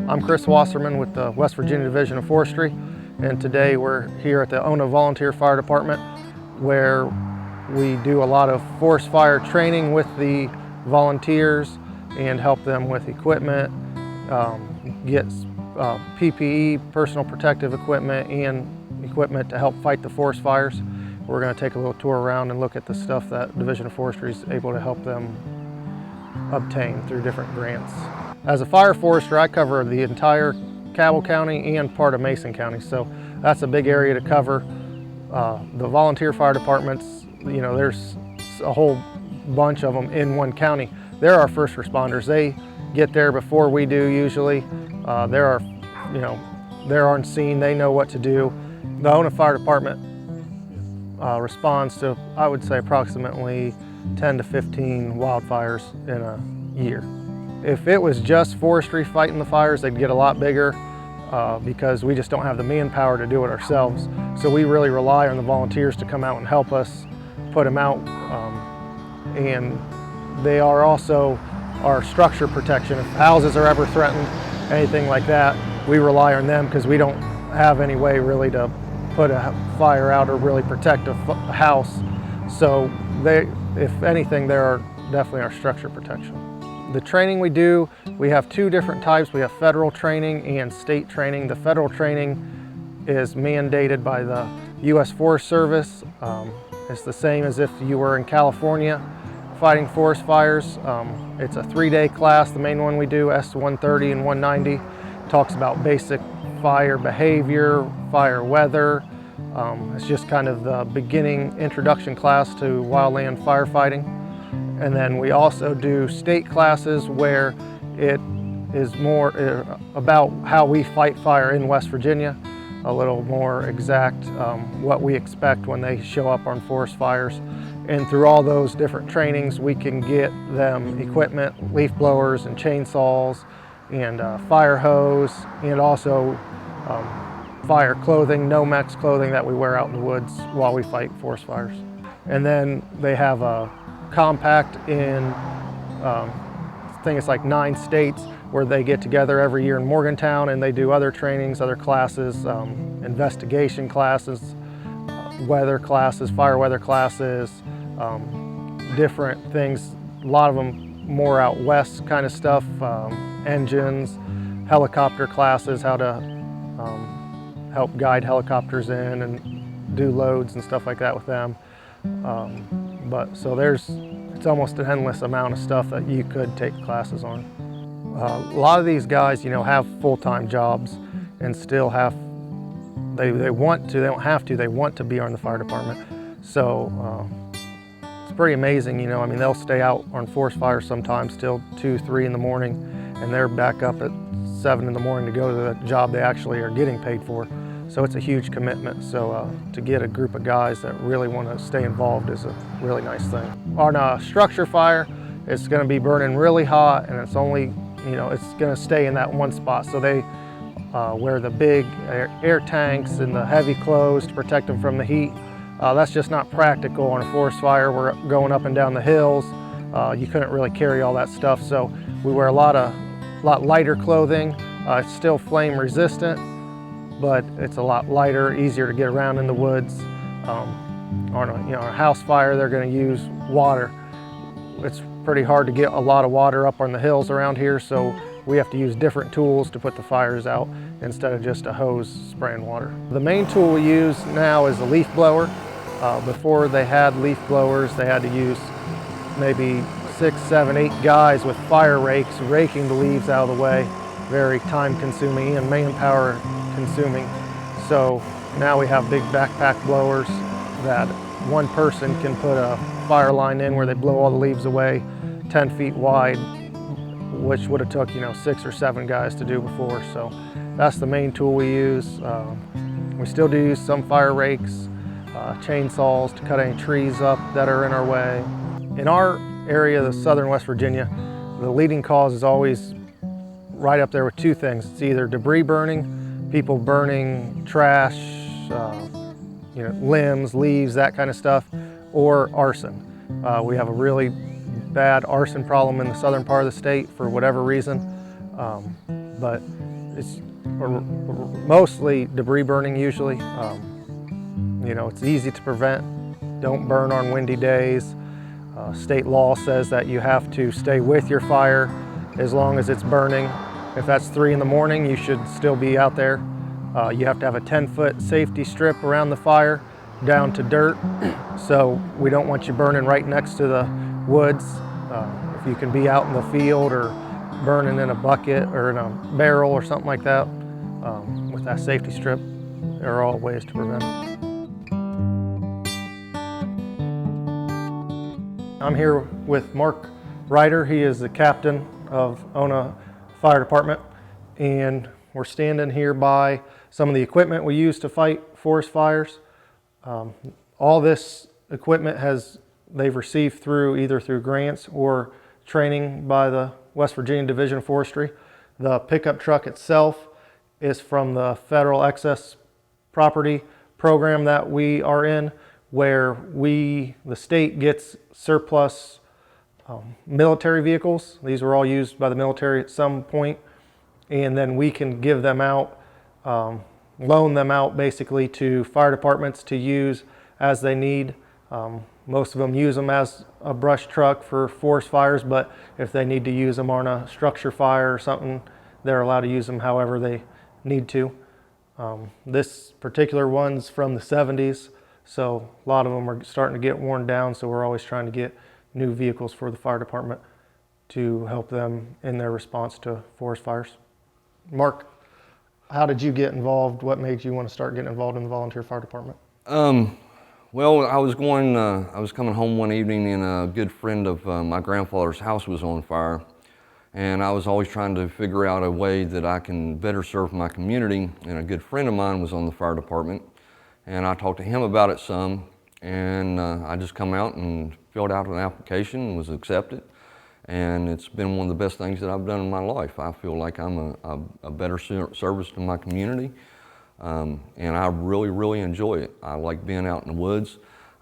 I'm Chris Wasserman with the West Virginia Division of Forestry, and today we're here at the Ona Volunteer Fire Department where we do a lot of forest fire training with the volunteers and help them with equipment, get PPE, personal protective equipment, and equipment to help fight the forest fires. We're going to take a little tour around and look at the stuff that Division of Forestry is able to help them obtain through different grants. As a fire forester, I cover the entire Cabell County and part of Mason County, so that's a big area to cover. The volunteer fire departments, you know, there's a whole bunch of them in one county. They're our first responders. They get there before we do usually. They're on scene, they know what to do. The Ona Fire Department responds to, I would say, approximately 10 to 15 wildfires in a year. If it was just forestry fighting the fires, they'd get a lot bigger because we just don't have the manpower to do it ourselves. So we really rely on the volunteers to come out and help us put them out. And they are also our structure protection. If houses are ever threatened, anything like that, we rely on them because we don't have any way really to put a fire out or really protect a house. So they, if anything, they are definitely our structure protection. The training we do, we have two different types. We have federal training and state training. The federal training is mandated by the U.S. Forest Service. It's the same as if you were in California fighting forest fires. It's a 3-day class. The main one we do, S-130 and 190, talks about basic fire behavior, fire weather. It's just kind of the beginning introduction class to wildland firefighting. And then we also do state classes where it is more about how we fight fire in West Virginia, a little more exact what we expect when they show up on forest fires. And through all those different trainings, we can get them equipment, leaf blowers and chainsaws, and fire hose, and also fire clothing, Nomex clothing that we wear out in the woods while we fight forest fires. And then they have a compact in, I think it's like 9 states, where they get together every year in Morgantown and they do other trainings, other classes, investigation classes, weather classes, fire weather classes, different things, a lot of them more out west kind of stuff, engines, helicopter classes, how to help guide helicopters in and do loads and stuff like that with them. So it's almost an endless amount of stuff that you could take classes on. A lot of these guys, you know, have full-time jobs and still have, they want to, they don't have to, they want to be on the fire department. So it's pretty amazing, you know, I mean, they'll stay out on forest fires sometimes till 2, 3 in the morning, and they're back up at 7 in the morning to go to the job they actually are getting paid for. So it's a huge commitment. So to get a group of guys that really want to stay involved is a really nice thing. On a structure fire, it's going to be burning really hot, and it's only, you know, it's going to stay in that one spot. So they wear the big air tanks and the heavy clothes to protect them from the heat. That's just not practical on a forest fire. We're going up and down the hills. You couldn't really carry all that stuff. So we wear a lot lighter clothing. It's still flame resistant, but it's a lot lighter, easier to get around in the woods. On a house fire, they're going to use water. It's pretty hard to get a lot of water up on the hills around here, so we have to use different tools to put the fires out instead of just a hose spraying water. The main tool we use now is a leaf blower. Before they had leaf blowers, they had to use maybe 6, 7, 8 guys with fire rakes raking the leaves out of the way. Very time consuming and manpower consuming. So now we have big backpack blowers that one person can put a fire line in where they blow all the leaves away, 10 feet wide, which would have took, you know, 6 or 7 guys to do before. So that's the main tool we use. We still do use some fire rakes, chainsaws to cut any trees up that are in our way. In our area, the southern West Virginia, the leading cause is always right up there with 2 things. It's either debris burning, people burning trash, you know, limbs, leaves, that kind of stuff, or arson. We have a really bad arson problem in the southern part of the state for whatever reason. But it's mostly debris burning usually. You know, it's easy to prevent. Don't burn on windy days. State law says that you have to stay with your fire as long as it's burning. If that's 3 in the morning, you should still be out there. You have to have a 10-foot safety strip around the fire down to dirt. So we don't want you burning right next to the woods. If you can be out in the field or burning in a bucket or in a barrel or something like that, with that safety strip, there are all ways to prevent it. I'm here with Marc Ryder. He is the captain of Ona Fire Department, and we're standing here by some of the equipment we use to fight forest fires. All this equipment they've received either through grants or training by the West Virginia Division of Forestry. The pickup truck itself is from the Federal Excess Property Program that we are in, where the state gets surplus military vehicles. These were all used by the military at some point, and then we can give them out, loan them out basically to fire departments to use as they need. Most of them use them as a brush truck for forest fires, but if they need to use them on a structure fire or something, they're allowed to use them however they need to. This particular one's from the 70s, so a lot of them are starting to get worn down, so we're always trying to get new vehicles for the fire department to help them in their response to forest fires. Marc, how did you get involved? What made you want to start getting involved in the volunteer fire department? Well, I was coming home one evening and a good friend of my grandfather's house was on fire. And I was always trying to figure out a way that I can better serve my community. And a good friend of mine was on the fire department. And I talked to him about it some. And I just come out and filled out an application and was accepted. And it's been one of the best things that I've done in my life. I feel like I'm a better service to my community. And I really, really enjoy it. I like being out in the woods.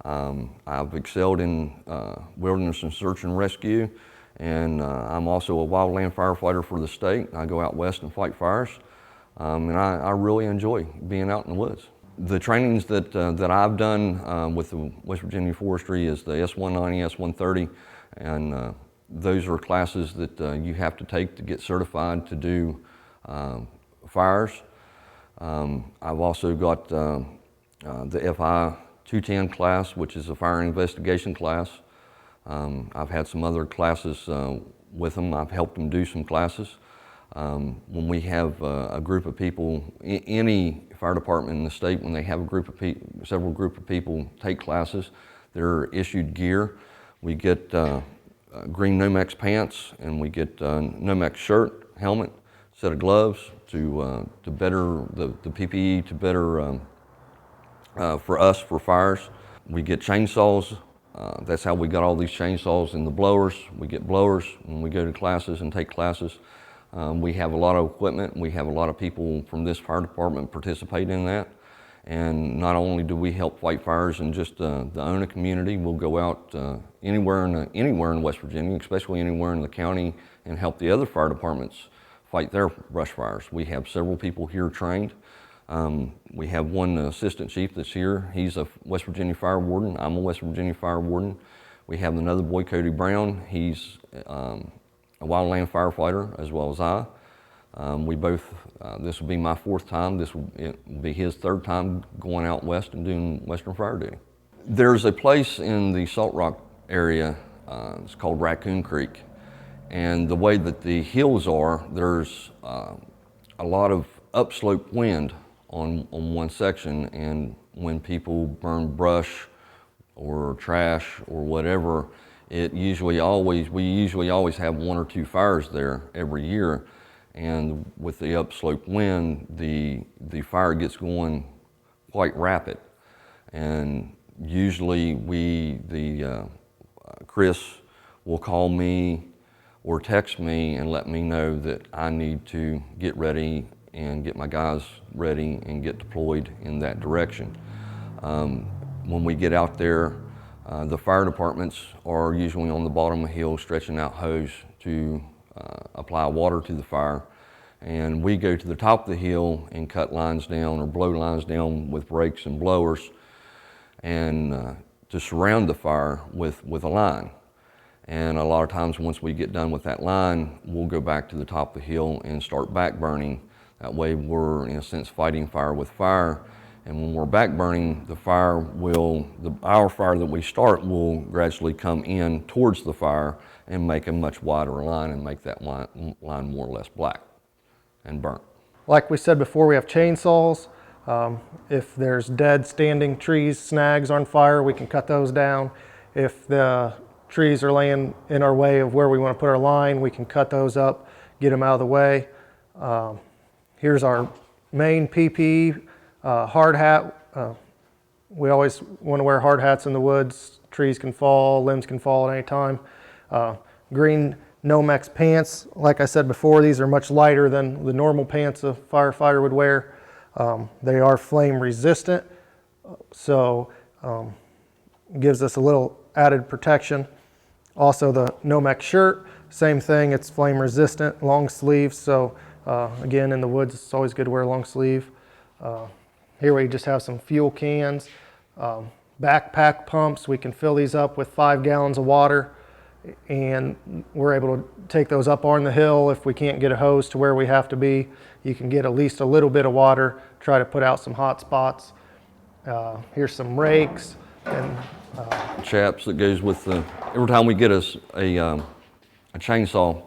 I've excelled in wilderness and search and rescue, and I'm also a wildland firefighter for the state. I go out west and fight fires, and I really enjoy being out in the woods. The trainings that I've done with the West Virginia Forestry is the S190, S130, and those are classes that you have to take to get certified to do fires. I've also got the FI 210 class, which is a fire investigation class. I've had some other classes with them. I've helped them do some classes. When we have a group of people, any fire department in the state, when they have a group of several group of people take classes, they're issued gear. We get green Nomex pants, and we get Nomex shirt, helmet, set of gloves to better the PPE, to better for us for fires. We get chainsaws. That's how we got all these chainsaws and the blowers. We get blowers when we go to classes and take classes. We have a lot of equipment. We have a lot of people from this fire department participate in that. And not only do we help fight fires in just the Ona community, we'll go out anywhere in West Virginia, especially anywhere in the county, and help the other fire departments fight their brush fires. We have several people here trained. We have one assistant chief that's here. He's a West Virginia fire warden. I'm a West Virginia fire warden. We have another boy, Cody Brown. He's a wildland firefighter as well as I. We both, this will be my 4th time. This will be his 3rd time going out west and doing Western fire duty. There's a place in the Salt Rock area, it's called Raccoon Creek. And the way that the hills are, there's a lot of upslope wind on one section, and when people burn brush or trash or whatever, we usually always have 1 or 2 fires there every year. And with the upslope wind, the fire gets going quite rapid. And usually Chris will call me or text me and let me know that I need to get ready and get my guys ready and get deployed in that direction. When we get out there, the fire departments are usually on the bottom of the hill stretching out hose to apply water to the fire. And we go to the top of the hill and cut lines down or blow lines down with rakes and blowers and to surround the fire with a line. And a lot of times once we get done with that line, we'll go back to the top of the hill and start back burning. That way we're, in a sense, fighting fire with fire. And when we're back burning, the fire will, our fire that we start will gradually come in towards the fire and make a much wider line and make that line more or less black and burnt. Like we said before, we have chainsaws. If there's dead standing trees, snags on fire, we can cut those down. If the trees are laying in our way of where we want to put our line, we can cut those up, get them out of the way. Here's our main PPE, hard hat. We always want to wear hard hats in the woods. Trees can fall, limbs can fall at any time. Green Nomex pants, like I said before, these are much lighter than the normal pants a firefighter would wear. They are flame resistant, so gives us a little added protection. Also the Nomex shirt, same thing, it's flame resistant, long sleeves, so again in the woods it's always good to wear a long sleeve. Here we just have some fuel cans, backpack pumps. We can fill these up with 5 gallons of water, and we're able to take those up on the hill. If we can't get a hose to where we have to be, you can get at least a little bit of water, try to put out some hot spots. Here's some rakes and chaps that goes with the, every time we get a chainsaw,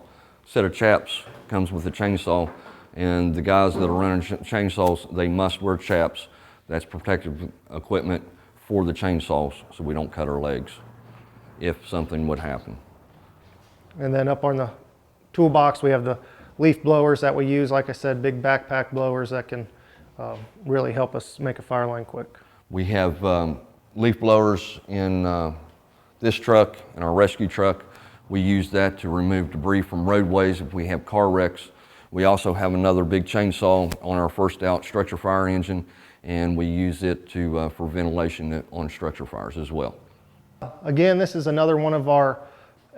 set of chaps comes with a chainsaw, and the guys that are running chainsaws, they must wear chaps. That's protective equipment for the chainsaws so we don't cut our legs if something would happen. And then up on the toolbox, we have the leaf blowers that we use. Like I said, big backpack blowers that can really help us make a fire line quick. We have leaf blowers in this truck, in our rescue truck. We use that to remove debris from roadways if we have car wrecks. We also have another big chainsaw on our first out structure fire engine, and we use it to, for ventilation on structure fires as well. Again, this is another one of our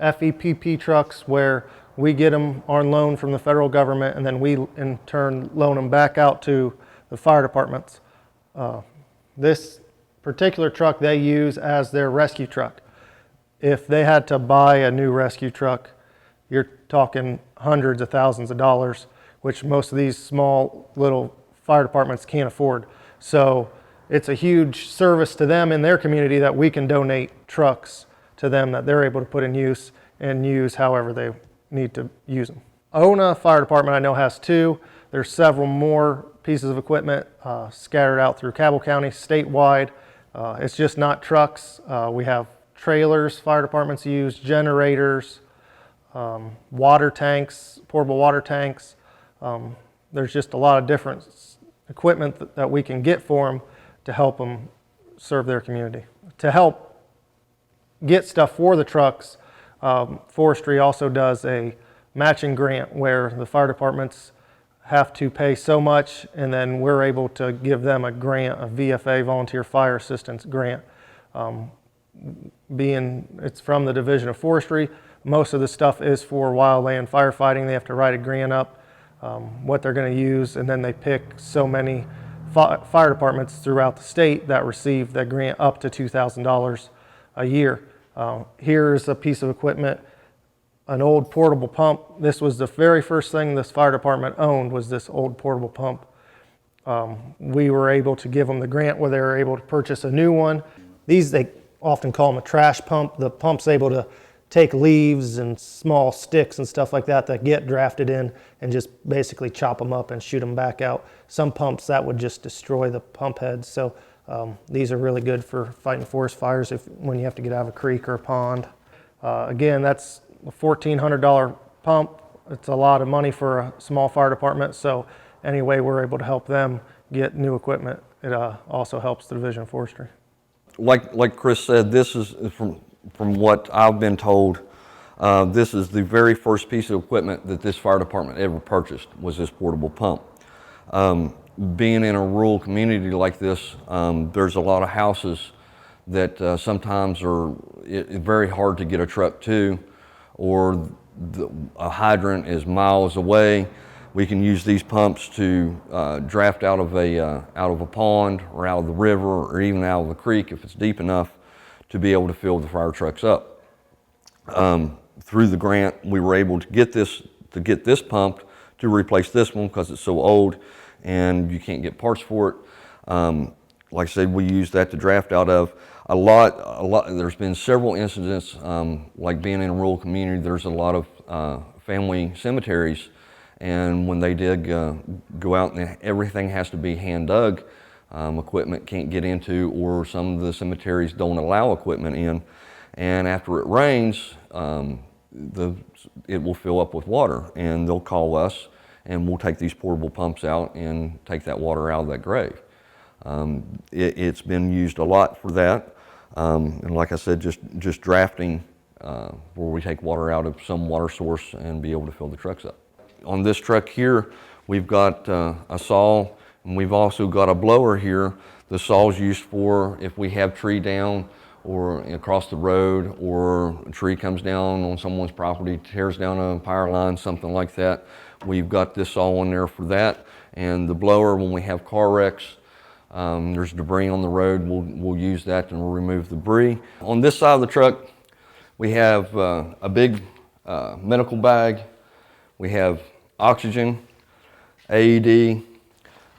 FEPP trucks where we get them on loan from the federal government, and then we in turn loan them back out to the fire departments. This particular truck they use as their rescue truck. If they had to buy a new rescue truck, you're talking hundreds of thousands of dollars, which most of these small little fire departments can't afford. So it's a huge service to them in their community that we can donate trucks to them that they're able to put in use and use however they need to use them. Ona Fire Department I know has 2. There's several more pieces of equipment scattered out through Cabell County statewide. It's just not trucks. We have trailers fire departments use, generators, water tanks, portable water tanks. There's just a lot of different equipment that we can get for them to help them serve their community. To help get stuff for the trucks, Forestry also does a matching grant where the fire departments have to pay so much, and then we're able to give them a grant, a VFA, Volunteer Fire Assistance grant. Being it's from the Division of Forestry, most of the stuff is for wildland firefighting. They have to write a grant up, what they're going to use, and then they pick so many fire departments throughout the state that receive that grant up to $2,000 a year. Here's a piece of equipment, an old portable pump. This was the very first thing this fire department owned, was this old portable pump. We were able to give them the grant where they were able to purchase a new one. These, they often call them a trash pump. The pump's able to take leaves and small sticks and stuff like that that get drafted in and just basically chop them up and shoot them back out. Some pumps that would just destroy the pump heads. So these are really good for fighting forest fires when you have to get out of a creek or a pond. Again, that's a $1,400 pump. It's a lot of money for a small fire department. So any way we're able to help them get new equipment, it also helps the Division of Forestry. Like Chris said, this is from what I've been told, this is the very first piece of equipment that this fire department ever purchased, was this portable pump. Being in a rural community like this, there's a lot of houses that sometimes are very hard to get a truck to, or a hydrant is miles away. We can use these pumps to draft out of a pond or out of the river or even out of the creek if it's deep enough to be able to fill the fire trucks up. Through the grant, we were able to get this pump to replace this one because it's so old and you can't get parts for it. Like I said, we use that to draft out of. There's been several incidents, like being in a rural community, there's a lot of family cemeteries, and when they dig, go out and everything has to be hand dug. Equipment can't get into, or some of the cemeteries don't allow equipment in, and after it rains, it will fill up with water, and they'll call us, and we'll take these portable pumps out and take that water out of that grave. It's been used a lot for that, and like I said, just drafting where we take water out of some water source and be able to fill the trucks up. On this truck here, we've got a saw, and we've also got a blower here. The saw is used for if we have tree down or across the road, or a tree comes down on someone's property, tears down a power line, something like that. We've got this saw in there for that, and the blower when we have car wrecks. There's debris on the road, we'll use that and we'll remove the debris. On this side of the truck, we have a big medical bag. We have oxygen, AED,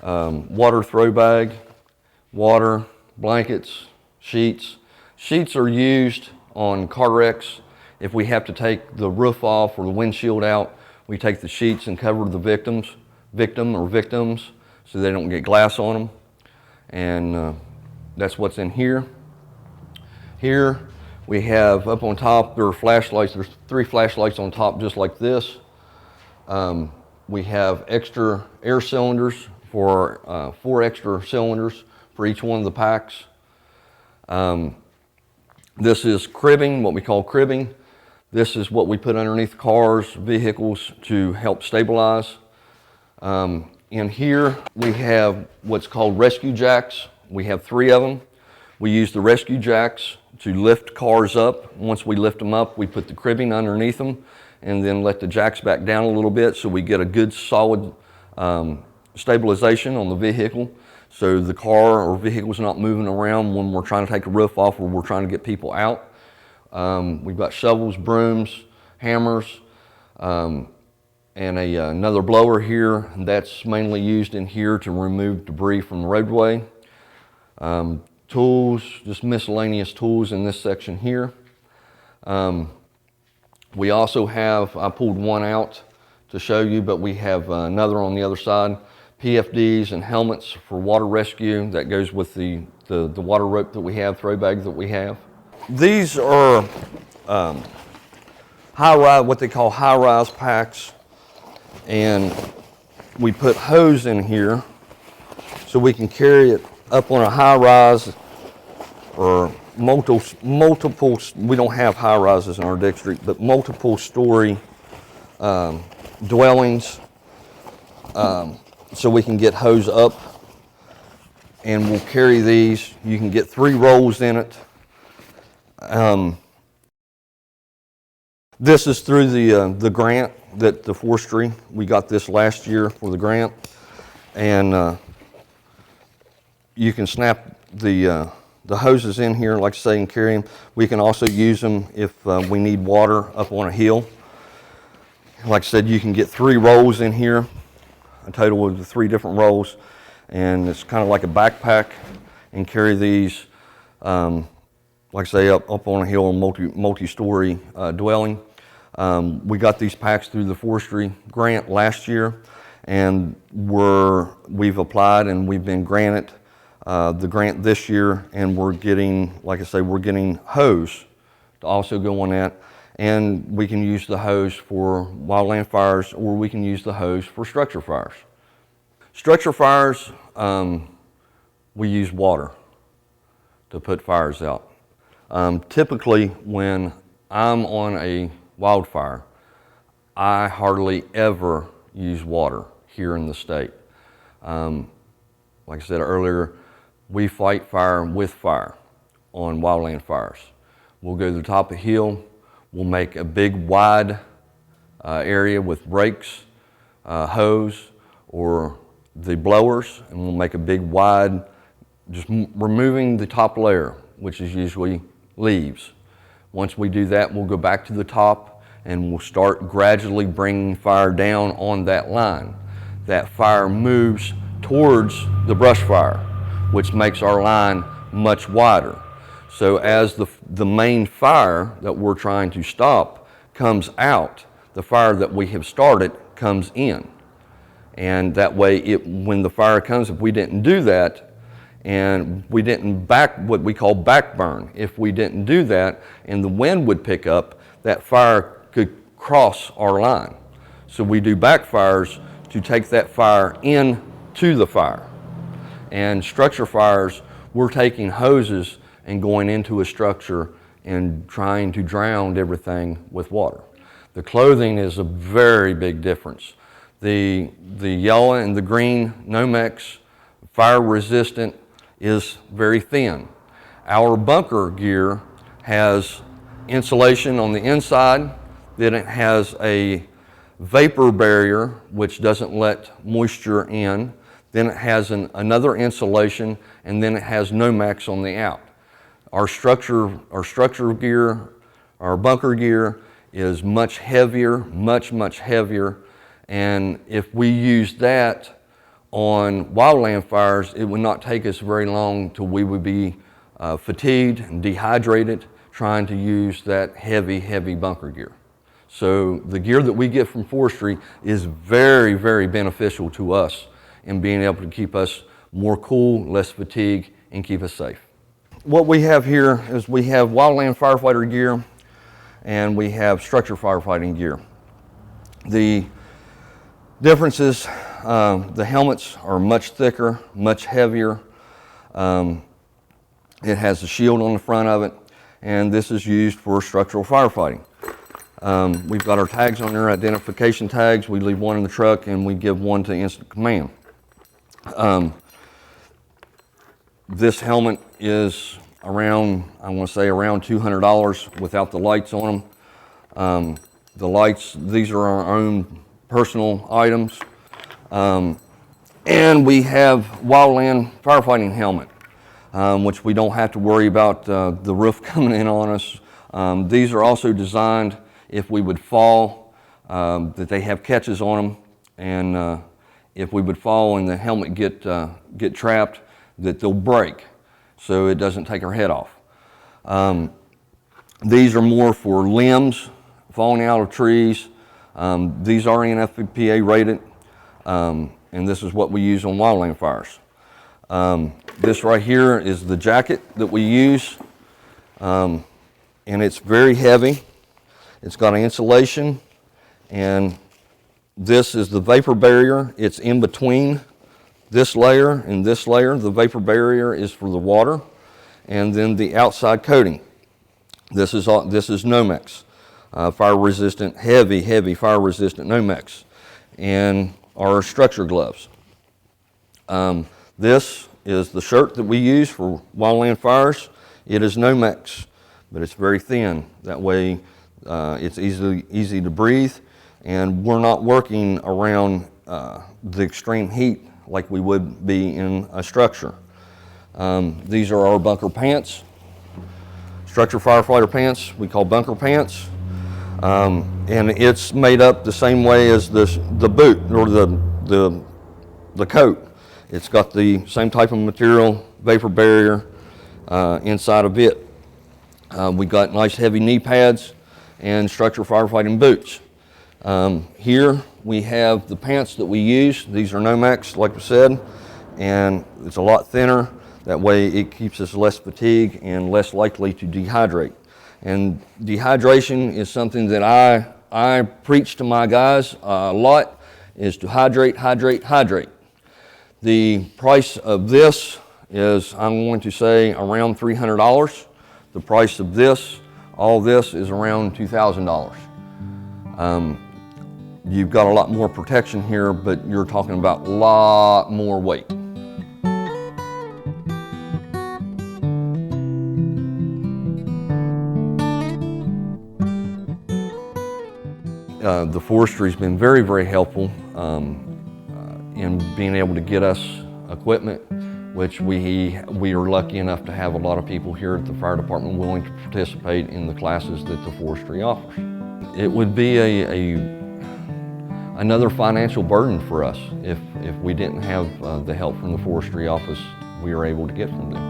water throw bag, water, blankets, sheets. Sheets are used on car wrecks. If we have to take the roof off or the windshield out, we take the sheets and cover the victim or victims so they don't get glass on them. And that's what's in here. Here we have up on top, there are flashlights. There's 3 flashlights on top just like this. We have extra air cylinders for 4 extra cylinders for each one of the packs. This is cribbing, what we call cribbing. This is what we put underneath cars, vehicles to help stabilize. In here, we have what's called rescue jacks. We have 3 of them. We use the rescue jacks to lift cars up. Once we lift them up, we put the cribbing underneath them and then let the jacks back down a little bit so we get a good solid stabilization on the vehicle, so the car or vehicle is not moving around when we're trying to take a roof off or we're trying to get people out. We've got shovels, brooms, hammers, and another blower here. That's mainly used in here to remove debris from the roadway. Tools, just miscellaneous tools in this section here. We also have, I pulled one out to show you, but we have another on the other side. PFDs and helmets for water rescue. That goes with the water rope that we have, throw bag that we have. These are high-rise, what they call high-rise packs. And we put hose in here so we can carry it up on a high-rise or multiple, we don't have high-rises in our district, but multiple story dwellings, so we can get hose up, and we'll carry these. You can get 3 rolls in it. This is through the grant that the Forestry, we got this last year for the grant, and you can snap the hoses in here, like I say, and carry them. We can also use them if we need water up on a hill. Like I said, you can get 3 rolls in here, a total of 3 different rolls, and it's kind of like a backpack, and carry these, like I say, up on a hill, multi-story dwelling. We got these packs through the Forestry grant last year, and we've applied and we've been granted the grant this year, and we're getting, like I say, we're getting hose to also go on that. And we can use the hose for wildland fires, or we can use the hose for structure fires. Structure fires, we use water to put fires out. Typically, when I'm on a wildfire, I hardly ever use water here in the state. Like I said earlier, we fight fire with fire on wildland fires. We'll go to the top of the hill. We'll make a big wide area with breaks. hose or the blowers, and we'll make a big wide, just removing the top layer, which is usually leaves. Once we do that, we'll go back to the top and we'll start gradually bringing fire down on that line. That fire moves towards the brush fire, which makes our line much wider. So as the main fire that we're trying to stop comes out, the fire that we have started comes in. And that way, when the fire comes, if we didn't do that, and we didn't what we call back burn, if we didn't do that and the wind would pick up, that fire could cross our line. So we do backfires to take that fire into the fire. And structure fires, we're taking hoses and going into a structure and trying to drown everything with water. The clothing is a very big difference. The yellow and the green Nomex fire resistant is very thin. Our bunker gear has insulation on the inside, then it has a vapor barrier which doesn't let moisture in, then it has another insulation, and then it has Nomex on the out. Our structure gear, our bunker gear is much heavier, much heavier, and if we use that on wildland fires, it would not take us very long till we would be fatigued and dehydrated trying to use that heavy bunker gear. So the gear that we get from Forestry is very beneficial to us in being able to keep us more cool, less fatigue, and keep us safe. What we have here is we have wildland firefighter gear and we have structure firefighting gear. The differences, the helmets are much thicker, much heavier. It has a shield on the front of it, and this is used for structural firefighting. We've got our tags on there, identification tags. We leave one in the truck and we give one to Instant Command. This helmet is around, I want to say around $200 without the lights on them. The lights, these are our own personal items. And we have Wildland firefighting helmet, which we don't have to worry about the roof coming in on us. These are also designed if we would fall, that they have catches on them, and if we would fall and the helmet get trapped, that they'll break so it doesn't take our head off. These are more for limbs falling out of trees. These are NFPA rated, and this is what we use on wildland fires. This right here is the jacket that we use, and it's very heavy. It's got an insulation, and this is the vapor barrier. It's in between this layer and this layer. The vapor barrier is for the water, and then the outside coating. This is Nomex, fire resistant, heavy fire resistant Nomex, and our structure gloves. This is the shirt that we use for wildland fires. It is Nomex, but it's very thin. That way it's easy to breathe, and we're not working around the extreme heat like we would be in a structure. These are our bunker pants, structure firefighter pants. We call bunker pants, and it's made up the same way as the boot or the coat. It's got the same type of material, vapor barrier inside of it. We got nice heavy knee pads and structure firefighting boots. Here we have the pants that we use. These are Nomex, like I said, and it's a lot thinner. That way it keeps us less fatigued and less likely to dehydrate. And dehydration is something that I preach to my guys a lot, is to hydrate. The price of this is, I'm going to say, around $300. The price of this, all this, is around $2,000. You've got a lot more protection here, but you're talking about a lot more weight. The forestry's been very, very helpful in being able to get us equipment, which we are lucky enough to have a lot of people here at the fire department willing to participate in the classes that the forestry offers. It would be another financial burden for us if we didn't have the help from the forestry office we were able to get from them.